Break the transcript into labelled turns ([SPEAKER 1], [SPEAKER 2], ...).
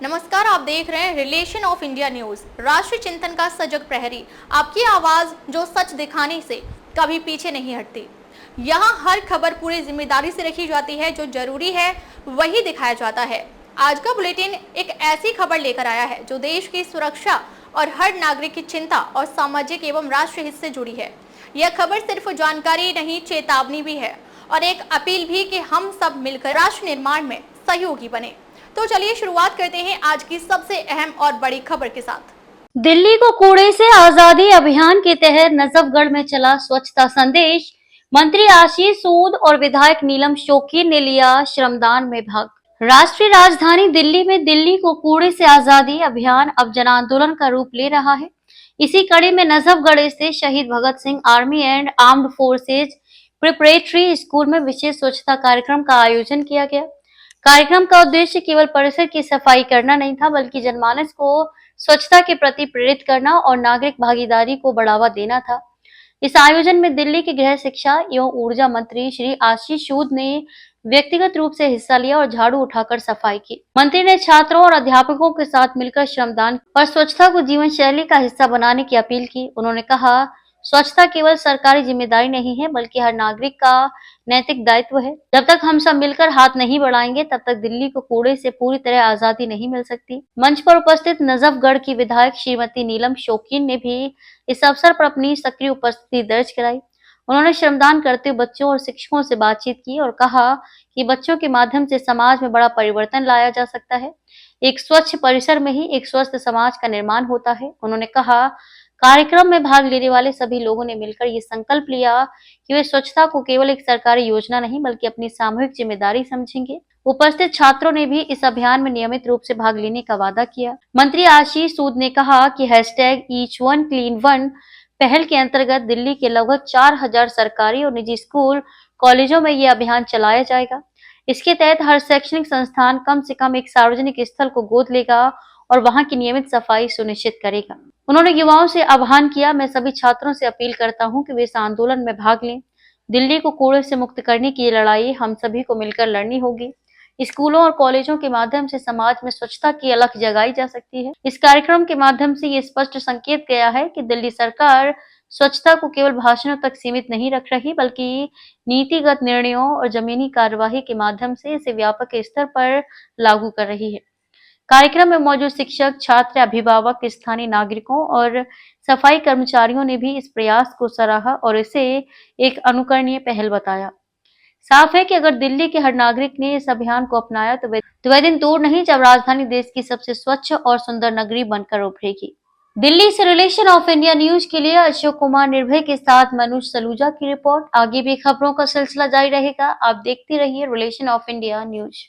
[SPEAKER 1] नमस्कार, आप देख रहे हैं रिलेशन ऑफ इंडिया न्यूज, राष्ट्रीय चिंतन का सजग प्रहरी। आपकी आवाज जो सच दिखाने से कभी पीछे नहीं हटती। यहाँ हर खबर पूरी जिम्मेदारी से रखी जाती है, जो जरूरी है वही दिखाया जाता है। आज का बुलेटिन एक ऐसी खबर लेकर आया है जो देश की सुरक्षा और हर नागरिक की चिंता और सामाजिक एवं राष्ट्रीय हित से जुड़ी है। यह खबर सिर्फ जानकारी नहीं, चेतावनी भी है और एक अपील भी कि हम सब मिलकर राष्ट्र निर्माण में सहयोगी बने। तो चलिए शुरुआत करते हैं आज की सबसे अहम और बड़ी खबर के साथ।
[SPEAKER 2] दिल्ली को कूड़े से आजादी अभियान के तहत नजफगढ़ में चला स्वच्छता संदेश। मंत्री आशीष सूद और विधायक नीलम शौकीन ने लिया श्रमदान में भाग। राष्ट्रीय राजधानी दिल्ली में दिल्ली को कूड़े से आजादी अभियान अब जन आंदोलन का रूप ले रहा है। इसी कड़ी में नजफगढ़ स्थित Shaheed Bhagat Singh army and armed forces preparatory school में विशेष स्वच्छता कार्यक्रम का आयोजन किया गया। कार्यक्रम का उद्देश्य केवल परिसर की सफाई करना नहीं था, बल्कि जनमानस को स्वच्छता के प्रति प्रेरित करना और नागरिक भागीदारी को बढ़ावा देना था। इस आयोजन में दिल्ली के गृह शिक्षा एवं ऊर्जा मंत्री श्री आशीष सूद ने व्यक्तिगत रूप से हिस्सा लिया और झाड़ू उठाकर सफाई की। मंत्री ने छात्रों और अध्यापकों के साथ मिलकर श्रमदान और स्वच्छता को जीवन शैली का हिस्सा बनाने की अपील की। उन्होंने कहा, स्वच्छता केवल सरकारी जिम्मेदारी नहीं है, बल्कि हर नागरिक का नैतिक दायित्व है। जब तक हम सब मिलकर हाथ नहीं बढ़ाएंगे, तब तक दिल्ली को कूड़े से पूरी तरह आजादी नहीं मिल सकती। मंच पर उपस्थित नजफगढ़ की विधायक श्रीमती नीलम शौकीन ने भी इस अवसर पर अपनी सक्रिय उपस्थिति दर्ज कराई। उन्होंने श्रमदान करते हुए बच्चों और शिक्षकों से बातचीत की और कहा कि बच्चों के माध्यम से समाज में बड़ा परिवर्तन लाया जा सकता है। एक स्वच्छ परिसर में ही एक स्वस्थ समाज का निर्माण होता है। उन्होंने कहा, कार्यक्रम में भाग लेने वाले सभी लोगों ने मिलकर ये संकल्प लिया कि वे स्वच्छता को केवल एक सरकारी योजना नहीं, बल्कि अपनी सामूहिक जिम्मेदारी समझेंगे। उपस्थित छात्रों ने भी इस अभियान में नियमित रूप से भाग लेने का वादा किया। मंत्री आशीष सूद ने कहा कि #EachOneClean1 पहल के अंतर्गत दिल्ली के लगभग 4000 सरकारी और निजी स्कूल कॉलेजों में ये अभियान चलाया जाएगा। इसके तहत हर शैक्षणिक संस्थान कम से कम एक सार्वजनिक स्थल को गोद लेगा और वहां की नियमित सफाई सुनिश्चित करेगा। उन्होंने युवाओं से आह्वान किया, मैं सभी छात्रों से अपील करता हूं कि वे इस आंदोलन में भाग लें। दिल्ली को कूड़े से मुक्त करने की ये लड़ाई हम सभी को मिलकर लड़नी होगी। स्कूलों और कॉलेजों के माध्यम से समाज में स्वच्छता की अलख जगाई जा सकती है। इस कार्यक्रम के माध्यम से ये स्पष्ट संकेत गया है कि दिल्ली सरकार स्वच्छता को केवल भाषणों तक सीमित नहीं रख रही, बल्कि नीतिगत निर्णयों और जमीनी कार्यवाही के माध्यम से इसे व्यापक स्तर पर लागू कर रही है। कार्यक्रम में मौजूद शिक्षक, छात्र, अभिभावक, स्थानीय नागरिकों और सफाई कर्मचारियों ने भी इस प्रयास को सराहा और इसे एक अनुकरणीय पहल बताया। साफ है कि अगर दिल्ली के हर नागरिक ने इस अभियान को अपनाया तो वह दिन दूर नहीं जब राजधानी देश की सबसे स्वच्छ और सुंदर नगरी बनकर उभरेगी। दिल्ली से रिलेशन ऑफ इंडिया न्यूज के लिए अशोक कुमार निर्भय के साथ मनोज सलूजा की रिपोर्ट। आगे भी खबरों का सिलसिला जारी रहेगा। आप देखते रहिए रिलेशन ऑफ इंडिया न्यूज।